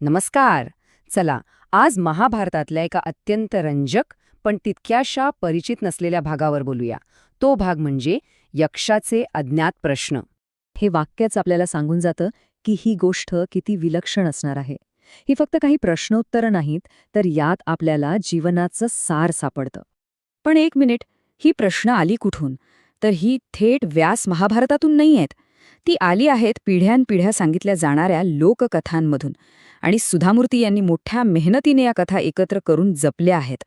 नमस्कार. चला, आज महाभारतातल्या एका अत्यंत रंजक पण तितक्याशा परिचित नसलेल्या भागावर बोलूया. तो भाग म्हणजे यक्षाचे अज्ञात प्रश्न. हे वाक्यच आपल्याला सांगून जातं की ही गोष्ट किती विलक्षण असणार आहे. ही फक्त काही प्रश्नोत्तरं नाहीत, तर यात आपल्याला जीवनाचं सार सापडतं. पण एक मिनिट, ही प्रश्न आली कुठून? तर ही थेट व्यास महाभारतातून नाही आहेत. ती आली आहेत पिढ्यानपिढ्या सांगितल्या जाणाऱ्या लोककथांमधून. आणि सुधामूर्ती यांनी मोठ्या मेहनतीने या कथा एकत्र करून जपल्या आहेत.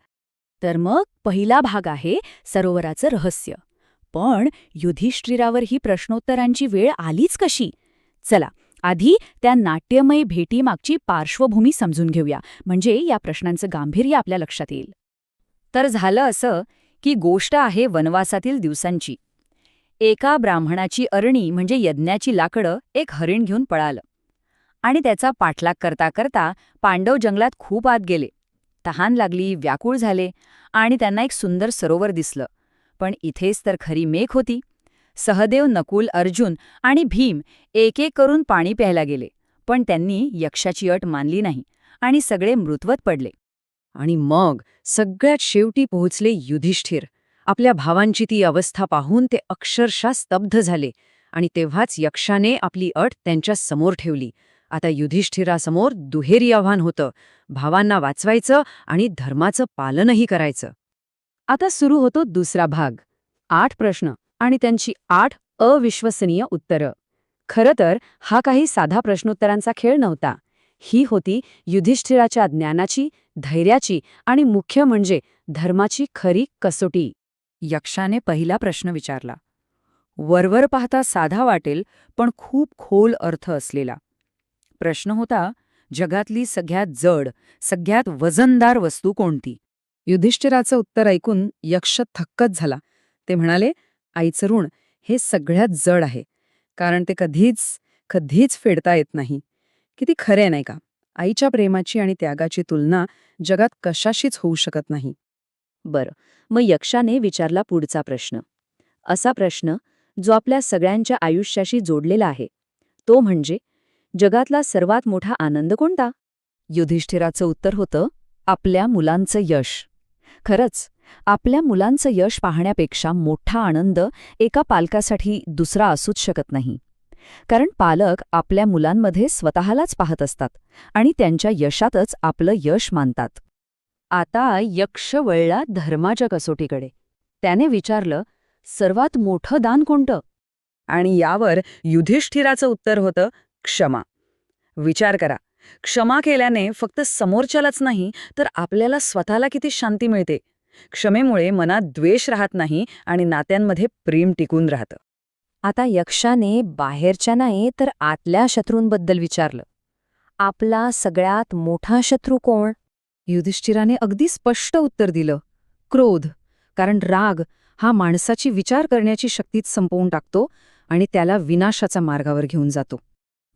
तर मग पहिला भाग आहे सरोवराचं रहस्य. पण युधिष्ठिरावर ही प्रश्नोत्तरांची वेळ आलीच कशी? चला, आधी त्या नाट्यमय भेटीमागची पार्श्वभूमी समजून घेऊया, म्हणजे या प्रश्नांचं गांभीर्य आपल्या लक्षात येईल. तर झालं असं की गोष्ट आहे वनवासातील दिवसांची. एका ब्राह्मणाची अरणी म्हणजे यज्ञाची लाकडं एक हरिण घेऊन पळालं. आणि त्याचा पाठलाग करता करता पांडव जंगलात खूप आत गेले. तहान लागली, व्याकुळ झाले आणि त्यांना एक सुंदर सरोवर दिसलं. पण इथेच तर खरी मेख होती. सहदेव, नकुल, अर्जुन आणि भीम एक एक करून पाणी प्यायला गेले, पण त्यांनी यक्षाची अट मानली नाही आणि सगळे मृत्वत पडले. आणि मग सगळ्यात शेवटी पोहोचले युधिष्ठिर. आपल्या भावांची ती अवस्था पाहून ते अक्षरशः स्तब्ध झाले. आणि तेव्हाच यक्षाने आपली अट त्यांच्या समोर ठेवली. आता युधिष्ठिरासमोर दुहेरी आव्हान होतं, भावांना वाचवायचं आणि धर्माचं पालनही करायचं. आता सुरू होतो दुसरा भाग. 8 प्रश्न आणि त्यांची 8 अविश्वसनीय उत्तरं. खरं तर हा काही साधा प्रश्नोत्तरांचा खेळ नव्हता. ही होती युधिष्ठिराच्या ज्ञानाची, धैर्याची आणि मुख्य म्हणजे धर्माची खरी कसोटी. यक्षाने पहिला प्रश्न विचारला. वरवर पाहता साधा वाटेल, पण खूप खोल अर्थ असलेला. प्रश्न होता, जगातली सगळ्यात जड, सगळ्यात वजनदार वस्तू कोणती? युधिष्ठिराचं उत्तर ऐकून यक्ष थक्कच झाला. ते म्हणाले, आईचं ऋण हे सगळ्यात जड आहे, कारण ते कधीच फेडता येत नाही. किती खरे नाही का? आईच्या प्रेमाची आणि त्यागाची तुलना जगात कशाशीच होऊ शकत नाही. बरं, मग यक्षाने विचारला पुढचा प्रश्न. असा प्रश्न जो आपल्या सगळ्यांच्या आयुष्याशी जोडलेला आहे. तो म्हणजे, जगातला सर्वात मोठा आनंद कोणता? युधिष्ठिराचं उत्तर होतं, आपल्या मुलांचं यश. खरंच, आपल्या मुलांचं यश पाहण्यापेक्षा मोठा आनंद एका पालकासाठी दुसरा असूच शकत नाही. कारण पालक आपल्या मुलांमध्ये स्वतःलाच पाहत असतात आणि त्यांच्या यशातच आपलं यश मानतात. आता यक्ष वळला धर्माच्या कसोटीकडे. त्याने विचारलं, सर्वात मोठं दान कोणतं? आणि यावर युधिष्ठिराचं उत्तर होतं, क्षमा. विचार करा, क्षमा केल्याने फक्त समोरच्यालाच नाही, तर आपल्याला स्वतःला किती शांती मिळते. क्षमेमुळे मनात द्वेष राहत नाही आणि नात्यांमध्ये प्रेम टिकून राहतं. आता यक्षाने बाहेरच्या नाही तर आतल्या शत्रूंबद्दल विचारलं. आपला सगळ्यात मोठा शत्रू कोण? युधिष्ठिराने अगदी स्पष्ट उत्तर दिलं, क्रोध. कारण राग हा माणसाची विचार करण्याची शक्तीच संपवून टाकतो आणि त्याला विनाशाच्या मार्गावर घेऊन जातो.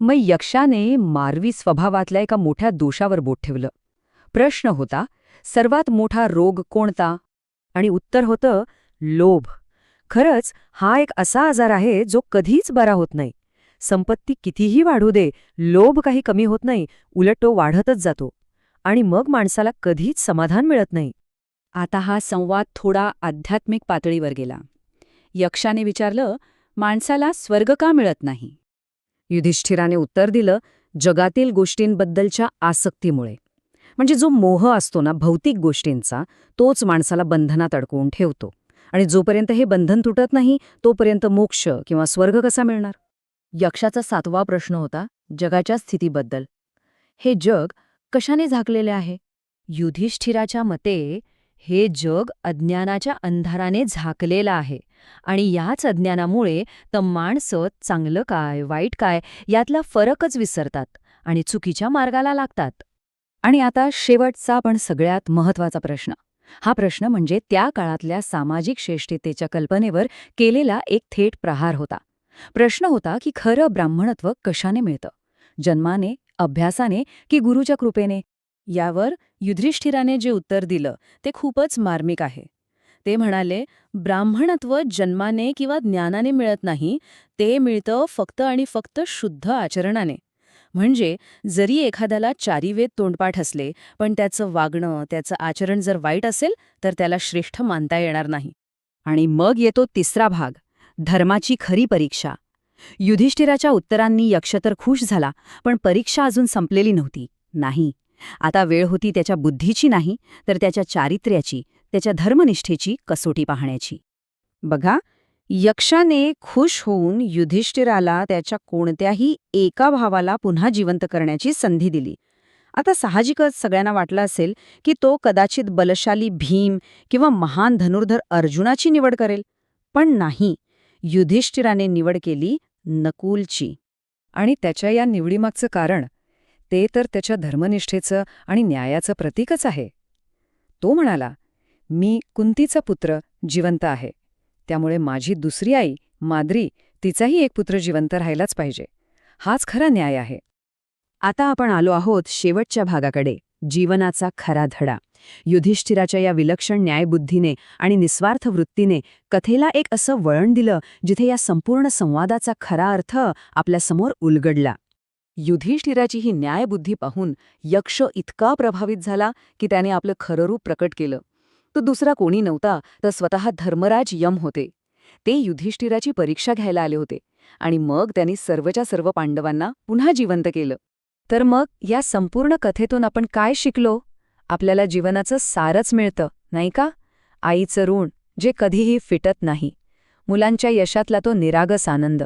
मग यक्षाने मार्वी स्वभावातल्या एका मोठ्या दोषावर बोट ठेवलं. प्रश्न होता, सर्वात मोठा रोग कोणता? आणि उत्तर होतं, लोभ. खरंच, हा एक असा आजार आहे जो कधीच बरा होत नाही. संपत्ती कितीही वाढू दे, लोभ काही कमी होत नाही, उलट तो वाढतच जातो. आणि मग माणसाला कधीच समाधान मिळत नाही. आता हा संवाद थोडा आध्यात्मिक पातळीवर गेला. यक्षाने विचारलं, माणसाला स्वर्ग का मिळत नाही? युधिष्ठिराने उत्तर दिलं, जगातील गोष्टींबद्दलच्या आसक्तीमुळे. म्हणजे जो मोह असतो ना भौतिक गोष्टींचा, तोच माणसाला बंधनात अडकवून ठेवतो. आणि जोपर्यंत हे बंधन तुटत नाही, तोपर्यंत मोक्ष किंवा स्वर्ग कसा मिळणार? यक्षाचा 7वा प्रश्न होता जगाच्या स्थितीबद्दल. हे जग कशाने झाकलेले आहे? युधिष्ठिराच्या मते हे जग अज्ञानाच्या अंधाराने झाकलेलं आहे आणि याच अज्ञानामुळे माणसं चांगलं काय, वाईट काय यातला फरकच विसरतात आणि चुकीच्या मार्गाला लागतात. आणि आता शेवटचा पण सगळ्यात महत्त्वाचा प्रश्न. हा प्रश्न म्हणजे त्या काळातल्या सामाजिक श्रेष्ठतेच्या कल्पनेवर केलेला एक थेट प्रहार होता. प्रश्न होता की खरं ब्राह्मणत्व कशाने मिळतं? जन्माने, अभ्यासाने की गुरुच्या कृपेने? यावर युधिष्ठिराने जे उत्तर दिलं ते खूपच मार्मिक आहे. ते म्हणाले, ब्राह्मणत्व जन्माने किंवा ज्ञानाने मिळत नाही, ते मिळतं फक्त आणि फक्त शुद्ध आचरणाने. म्हणजे जरी एखाद्याला चारीवेद तोंडपाठ असले पण त्याचं वागणं, त्याचं आचरण जर वाईट असेल तर त्याला श्रेष्ठ मानता येणार नाही. आणि मग येतो तिसरा भाग, धर्माची खरी परीक्षा. युधिष्ठिराच्या उत्तरांनी यक्ष तर खुश झाला, पण परीक्षा अजून संपलेली नव्हती. नाही, आता वेळ होती त्याच्या बुद्धीची नाही, तर त्याच्या चारित्र्याची, त्याच्या धर्मनिष्ठेची कसोटी पाहण्याची. बघा, यक्षाने खुश होऊन युधिष्ठिराला त्याच्या कोणत्याही एका भावाला पुन्हा जिवंत करण्याची संधी दिली. आता साहजिकच सगळ्यांना वाटलं असेल की तो कदाचित बलशाली भीम किंवा महान धनुर्धर अर्जुनाची निवड करेल. पण नाही, युधिष्ठिराने निवड केली नकुलची. आणि त्याच्या या निवडीमागचं कारण ते तर त्याच्या धर्मनिष्ठेचं आणि न्यायाचं प्रतीकच आहे. तो म्हणाला, मी कुंतीचा पुत्र जिवंत आहे, त्यामुळे माझी दुसरी आई माद्री, तिचाही एक पुत्र जिवंत राहिलाच पाहिजे. हाच खरा न्याय आहे. आता आपण आलो आहोत शेवटच्या भागाकडे, जीवनाचा खरा धडा. युधिष्ठिराच्या या विलक्षण न्यायबुद्धीने आणि निस्वार्थ वृत्तीने कथेला एक असं वळण दिलं जिथे या संपूर्ण संवादाचा खरा अर्थ आपल्यासमोर उलगडला. युधिष्ठिराची ही न्यायबुद्धी पाहून यक्ष इतका प्रभावित झाला की त्याने आपलं खरं रूप प्रकट केलं. तो दुसरा कोणी नव्हता तर स्वतः धर्मराज यम होते. ते युधिष्ठिराची परीक्षा घ्यायला आले होते आणि मग त्यांनी सर्वच्या सर्व पांडवांना पुन्हा जिवंत केलं. तर मग या संपूर्ण कथेतून आपण काय शिकलो? आपल्याला जीवनाचं सारच मिळतं, नाही का? आईचं ऋण जे कधीही फिटत नाही, मुलांच्या यशातला तो निरागस आनंद,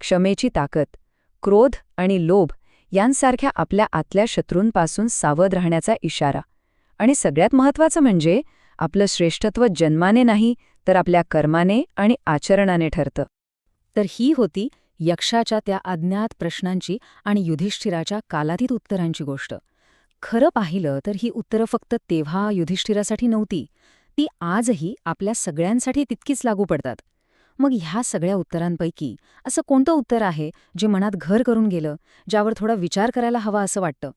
क्षमेची ताकद, क्रोध आणि लोभ यांसारख्या आपल्या आतल्या शत्रूंपासून सावध राहण्याचा इशारा, आणि सगळ्यात महत्त्वाचं म्हणजे आपलं श्रेष्ठत्व जन्माने नाही तर आपल्या कर्माने आणि आचरणाने ठरतं. तर ही होती यक्षाच्या त्या अज्ञात प्रश्नांची आणि युधिष्ठिराच्या कालातीत उत्तरांची गोष्ट. खरं पाहिलं तर ही उत्तरं फक्त तेव्हा युधिष्ठिरासाठी नव्हती, ती आजही आपल्या सगळ्यांसाठी तितकीच लागू पडतात. मग ह्या सगळ्या उत्तरांपैकी असं कोणतं उत्तर आहे जे मनात घर करून गेलं, ज्यावर थोडा विचार करायला हवा असं वाटतं?